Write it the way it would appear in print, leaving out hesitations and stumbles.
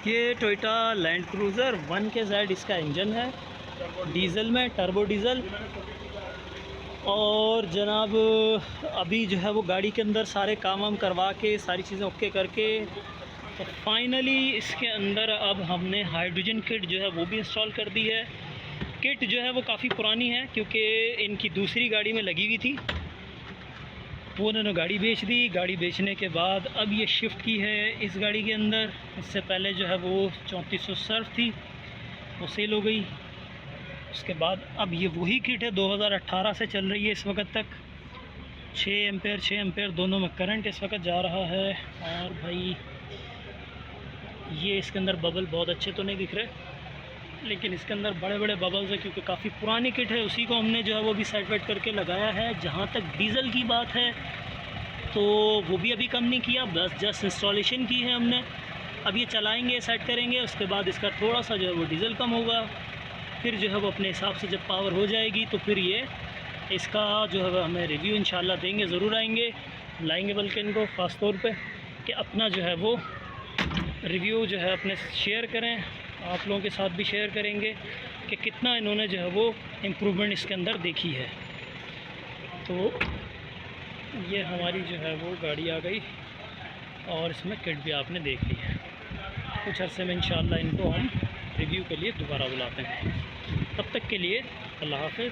ये Toyota land cruiser 1KZ इसका engine है, डीज़ल में, टर्बो डीज़ल। और जनाब अभी जो है वो गाड़ी के अंदर सारे काम वाम करवा के सारी चीज़ें ओके करके तो फाइनली इसके अंदर अब हमने हाइड्रोजन किट जो है वो भी इंस्टॉल कर दी है। किट जो है वो काफ़ी पुरानी है क्योंकि इनकी दूसरी गाड़ी में लगी हुई थी, वो उन्होंने गाड़ी बेच दी। गाड़ी बेचने के बाद अब ये शिफ्ट की है इस गाड़ी के अंदर। इससे पहले जो है वो 3400 सर्फ थी, वो सेल हो गई। उसके बाद अब ये वही किट है, 2018 से चल रही है इस वक्त तक। 6 एम्पेयर दोनों में करंट इस वक्त जा रहा है। और भाई ये इसके अंदर बबल बहुत अच्छे तो नहीं दिख रहे, लेकिन इसके अंदर बड़े बड़े बबल्स है क्योंकि काफ़ी पुरानी किट है। उसी को हमने जो है वो भी सेट वेट करके लगाया है। जहाँ तक डीज़ल की बात है तो वो भी अभी कम नहीं किया, बस जस्ट इंस्टॉलेशन की है हमने। अब ये चलाएंगे, सेट करेंगे, उसके बाद इसका थोड़ा सा जो है वो डीज़ल कम होगा। फिर जो है वो अपने हिसाब से जब पावर हो जाएगी तो फिर ये इसका जो है हमें रिव्यू इंशाल्लाह देंगे, ज़रूर आएंगे, लाएंगे बल्कि इनको ख़ास तौर पे कि अपना जो है वो रिव्यू जो है अपने शेयर करें, आप लोगों के साथ भी शेयर करेंगे कि कितना इन्होंने जो है वो इम्प्रूवमेंट इसके अंदर देखी है। तो ये हमारी जो है वो गाड़ी आ गई और इसमें किट भी आपने देख ली है। कुछ अरसे में इंशाल्लाह इनको हम रिव्यू के लिए दोबारा बुलाते हैं। तब तक के लिए अल्लाह हाफ़िज़।